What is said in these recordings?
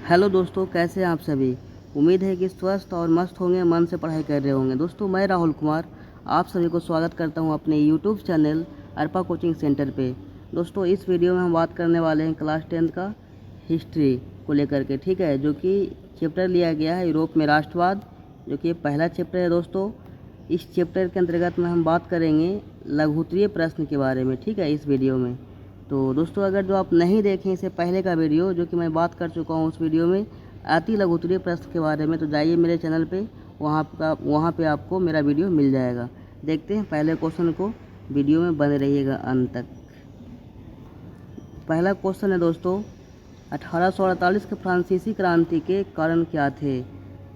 Hello दोस्तों, कैसे हैं आप सभी। उम्मीद है कि स्वस्थ और मस्त होंगे, मन से पढ़ाई कर रहे होंगे। दोस्तों, मैं राहुल कुमार आप सभी को स्वागत करता हूं अपने YouTube channel Arpa coaching centre पे। दोस्तों, इस वीडियो में हम बात करने वाले हैं क्लास 10 का हिस्ट्री को लेकर के, ठीक है, जो कि चैप्टर लिया गया है यूरोप में राष्ट्रवाद, जो कि पहला चैप्टर है। दोस्तों, इस चैप्टर के अंतर्गत में हम बात करेंगे लघुत्तरीय प्रश्न के बारे में, ठीक है, इस वीडियो में। तो दोस्तों, अगर जो आप नहीं देखें इससे पहले का वीडियो जो कि मैं बात कर चुका हूँ उस वीडियो में अति लघुत्तरीय प्रश्न के बारे में, तो जाइए मेरे चैनल पे, वहाँ पे आपको मेरा वीडियो मिल जाएगा। देखते हैं पहले क्वेश्चन को, वीडियो में बने रहिएगा अंत तक। पहला क्वेश्चन है दोस्तों, 1848 के फ्रांसीसी क्रांति के कारण क्या थे।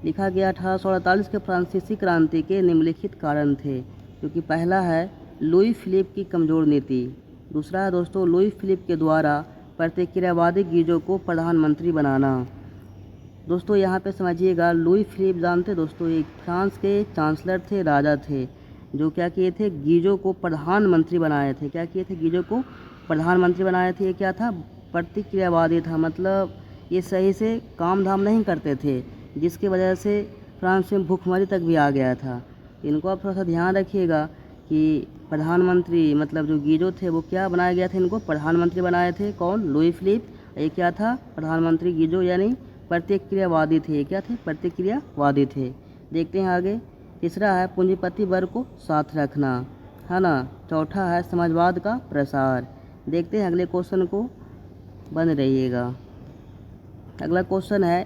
लिखा गया 1848 के फ्रांसीसी क्रांति के निम्नलिखित कारण थे, क्योंकि पहला है लुई फिलिप की कमज़ोर नीति। दूसरा है दोस्तों लुई फिलिप के द्वारा प्रतिक्रियावादी गीजों को प्रधानमंत्री बनाना। दोस्तों, यहाँ पे समझिएगा, लुई फिलिप जानते दोस्तों, एक फ्रांस के चांसलर थे, राजा थे, जो क्या किए थे, गीजों को प्रधानमंत्री बनाए थे। क्या किए थे, गीजों को प्रधानमंत्री बनाए थे। ये क्या था, प्रतिक्रियावादी था, मतलब ये सही से काम धाम नहीं करते थे, जिसकी वजह से फ्रांस में भूखमरी तक भी आ गया था। इनको आप थोड़ा सा ध्यान रखिएगा कि प्रधानमंत्री मतलब जो गीजो थे वो क्या बनाया गया था, इनको प्रधानमंत्री बनाए थे। कौन, लुई फिलिप। ये क्या था, प्रधानमंत्री गीजो, यानी प्रतिक्रियावादी थे। ये क्या थे, प्रतिक्रियावादी थे। देखते हैं आगे। तीसरा है पूंजीपति वर्ग को साथ रखना, है ना। चौथा है समाजवाद का प्रसार। देखते हैं अगले क्वेश्चन को, बन रहिएगा। अगला क्वेश्चन है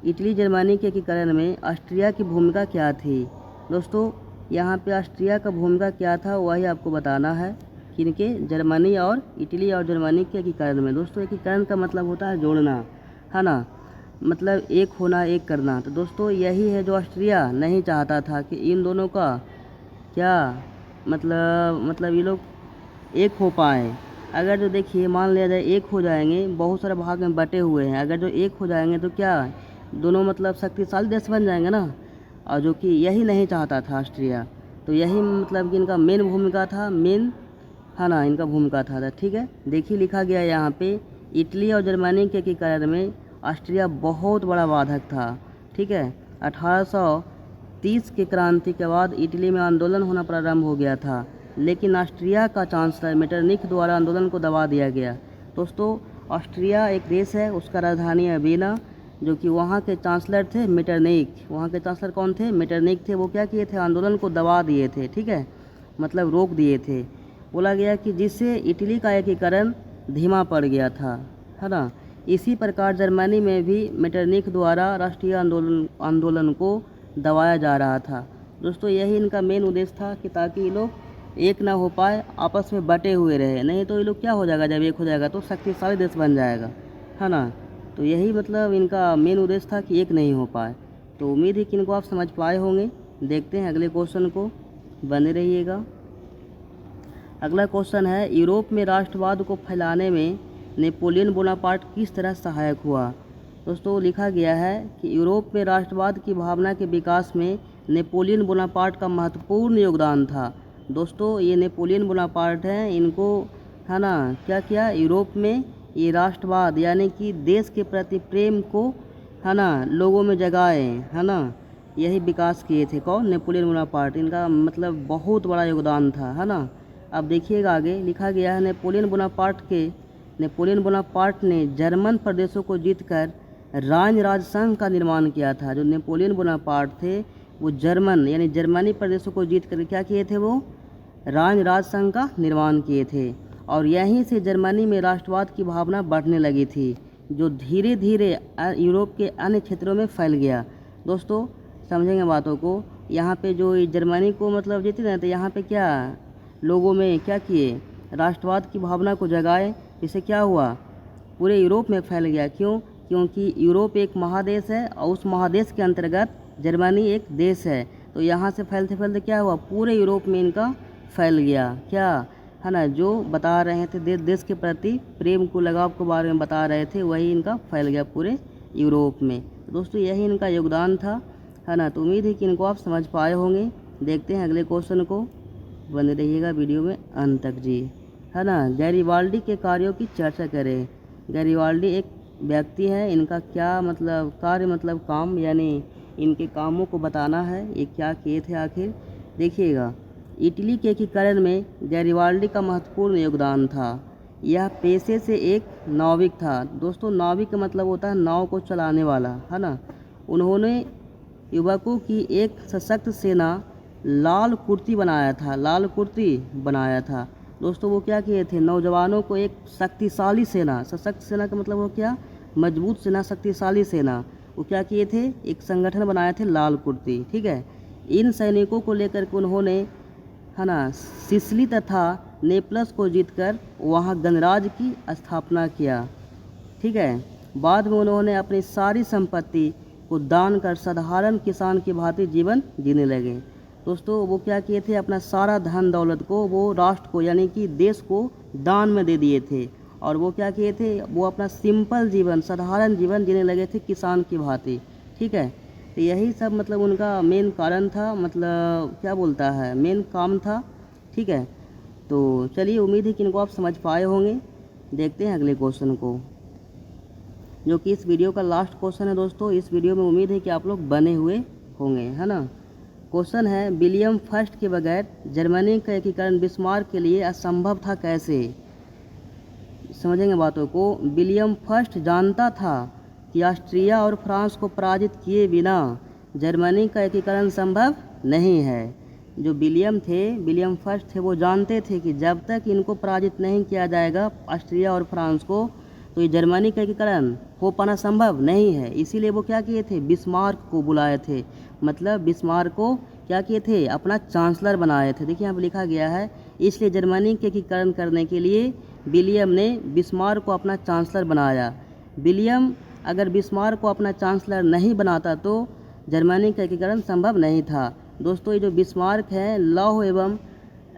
इटली जर्मनी के एकीकरण में ऑस्ट्रिया की भूमिका क्या थी। दोस्तों, यहाँ पे ऑस्ट्रिया का भूमिका क्या था वही आपको बताना है, किनके, जर्मनी और इटली और जर्मनी के एकीकरण में। दोस्तों, एकीकरण का मतलब होता है जोड़ना, है ना, मतलब एक होना, एक करना। तो दोस्तों, यही है जो ऑस्ट्रिया नहीं चाहता था कि इन दोनों का क्या मतलब ये लोग एक हो पाए। अगर जो देखिए मान लिया जाए एक हो जाएंगे, बहुत सारे भाग में बटे हुए हैं, अगर जो एक हो जाएंगे तो क्या दोनों मतलब शक्तिशाली देश बन जाएंगे ना, और जो कि यही नहीं चाहता था ऑस्ट्रिया। तो यही मतलब कि इनका मेन भूमिका था, है ना, इनका भूमिका था। ठीक है, देखिए लिखा गया यहाँ पे, इटली और जर्मनी के एकीकरण में ऑस्ट्रिया बहुत बड़ा बाधक था। ठीक है, 1830 की क्रांति के बाद इटली में आंदोलन होना प्रारंभ हो गया था, लेकिन ऑस्ट्रिया का चांसलर मेटरनिख द्वारा आंदोलन को दबा दिया गया। दोस्तों, ऑस्ट्रिया एक देश है, उसका राजधानी है वीना, जो कि वहाँ के चांसलर थे मेटरनिख। वहाँ के चांसलर कौन थे, मेटरनिख थे। वो क्या किए थे, आंदोलन को दबा दिए थे, ठीक है, मतलब रोक दिए थे। बोला गया कि जिससे इटली का एकीकरण धीमा पड़ गया था, है ना। इसी प्रकार जर्मनी में भी मेटरनिख द्वारा राष्ट्रीय आंदोलन को दबाया जा रहा था। दोस्तों, यही इनका मेन उद्देश्य था कि ताकि ये लोग एक ना हो पाए, आपस में बटे हुए रहे, नहीं तो ये लोग क्या हो जाएगा, जब एक हो जाएगा तो शक्तिशाली देश बन जाएगा, है ना। तो यही मतलब इनका मेन उद्देश्य था कि एक नहीं हो पाए। तो उम्मीद है कि इनको आप समझ पाए होंगे। देखते हैं अगले क्वेश्चन को, बने रहिएगा। अगला क्वेश्चन है, यूरोप में राष्ट्रवाद को फैलाने में नेपोलियन बोनापार्ट किस तरह सहायक हुआ। दोस्तों, लिखा गया है कि यूरोप में राष्ट्रवाद की भावना के विकास में नेपोलियन बोनापार्ट का महत्वपूर्ण योगदान था। दोस्तों, ये नेपोलियन बोनापार्ट हैं, इनको, है ना, क्या किया, यूरोप में ये राष्ट्रवाद यानी कि देश के प्रति प्रेम को, है ना, लोगों में जगाए, है ना, यही विकास किए थे। कौन, नेपोलियन बोनापार्ट। इनका मतलब बहुत बड़ा योगदान था, है ना। अब देखिएगा आगे, लिखा गया है नेपोलियन बोनापार्ट ने जर्मन प्रदेशों को जीतकर राज संघ का निर्माण किया था। जो नेपोलियन बोनापार्ट थे वो जर्मन यानी जर्मनी प्रदेशों को जीत कर क्या किए थे, वो राज संघ का निर्माण किए थे। और यहीं से जर्मनी में राष्ट्रवाद की भावना बढ़ने लगी थी, जो धीरे धीरे यूरोप के अन्य क्षेत्रों में फैल गया। दोस्तों, समझेंगे बातों को। यहाँ पे जो जर्मनी को मतलब जीते ना, तो यहाँ पे क्या लोगों में क्या किए, राष्ट्रवाद की भावना को जगाए। इससे क्या हुआ, पूरे यूरोप में फैल गया। क्यों, क्योंकि यूरोप एक महादेश है और उस महादेश के अंतर्गत जर्मनी एक देश है। तो यहाँ से फैलते फैलते क्या हुआ, पूरे यूरोप में इनका फैल गया, क्या, है ना, जो बता रहे थे देश के प्रति प्रेम को, लगाव के बारे में बता रहे थे, वही इनका फैल गया पूरे यूरोप में। तो दोस्तों, यही इनका योगदान था, है ना। तो उम्मीद है कि इनको आप समझ पाए होंगे। देखते हैं अगले क्वेश्चन को, बने रहिएगा वीडियो में अंत तक जी, है ना। गैरिबाल्डी के कार्यों की चर्चा करें। गैरिबाल्डी एक व्यक्ति हैं, इनका क्या मतलब कार्य मतलब काम, यानी इनके कामों को बताना है, ये क्या किए थे आखिर। देखिएगा, इटली के एकीकरण में गैरिबाल्डी का महत्वपूर्ण योगदान था। यह पेशे से एक नाविक था। दोस्तों, नाविक का मतलब होता है नाव को चलाने वाला, है ना। उन्होंने युवकों की एक सशक्त सेना लाल कुर्ती बनाया था, लाल कुर्ती बनाया था। दोस्तों, वो क्या किए थे, नौजवानों को एक शक्तिशाली सेना, सशक्त सेना का मतलब वो क्या, मजबूत सेना, शक्तिशाली सेना, वो क्या किए थे, एक संगठन बनाए थे लाल कुर्ती। ठीक है, इन सैनिकों को लेकर के उन्होंने, है ना, सिसिली तथा नेपल्स को जीतकर वहाँ गणराज्य की स्थापना किया। ठीक है, बाद में उन्होंने अपनी सारी संपत्ति को दान कर साधारण किसान की भांति जीवन जीने लगे। दोस्तों, वो क्या किए थे, अपना सारा धन दौलत को वो राष्ट्र को यानी कि देश को दान में दे दिए थे। और वो क्या किए थे, वो अपना सिंपल जीवन, साधारण जीवन जीने लगे थे किसान की भांति। ठीक है, तो यही सब मतलब उनका मेन कारण था, मतलब क्या बोलता है, मेन काम था। ठीक है, तो चलिए, उम्मीद है कि इनको आप समझ पाए होंगे। देखते हैं अगले क्वेश्चन को, जो कि इस वीडियो का लास्ट क्वेश्चन है। दोस्तों, इस वीडियो में उम्मीद है कि आप लोग बने हुए होंगे, है ना। क्वेश्चन है, विलियम फर्स्ट के बगैर जर्मनी का एकीकरण बिस्मार्क के लिए असंभव था, कैसे। समझेंगे बातों को। विलियम फर्स्ट जानता था कि ऑस्ट्रिया और फ्रांस को पराजित किए बिना जर्मनी का एकीकरण संभव नहीं है। जो विलियम थे, विलियम फर्स्ट थे, वो जानते थे कि जब तक इनको पराजित नहीं किया जाएगा, ऑस्ट्रिया और फ्रांस को, तो ये जर्मनी का एकीकरण हो पाना संभव नहीं है। इसीलिए वो क्या किए थे, बिस्मार्क को बुलाए थे, मतलब बिस्मार्क को क्या किए थे, अपना चांसलर बनाए थे। देखिए यहाँ पर लिखा गया है, इसलिए जर्मनी के एकीकरण करने के लिए विलियम ने बिस्मार्क को अपना चांसलर बनाया। विलियम अगर बिस्मार्क को अपना चांसलर नहीं बनाता तो जर्मनी का एकीकरण संभव नहीं था। दोस्तों, ये जो बिस्मार्क है, लौह एवं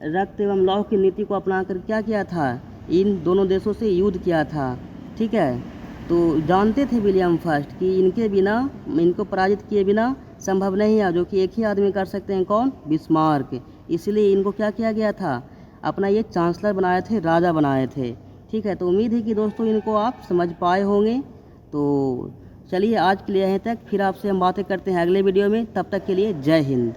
रक्त एवं लौह की नीति को अपनाकर क्या किया था, इन दोनों देशों से युद्ध किया था। ठीक है, तो जानते थे विलियम फर्स्ट कि इनके बिना, इनको पराजित किए बिना संभव नहीं है, जो कि एक ही आदमी कर सकते हैं, कौन, बिस्मार्क। इसलिए इनको क्या किया गया था, अपना ये चांसलर बनाए थे, राजा बनाए थे। ठीक है, तो उम्मीद है कि दोस्तों इनको आप समझ पाए होंगे। तो चलिए, आज के लिए यहीं तक, फिर आपसे हम बातें करते हैं अगले वीडियो में। तब तक के लिए जय हिंद।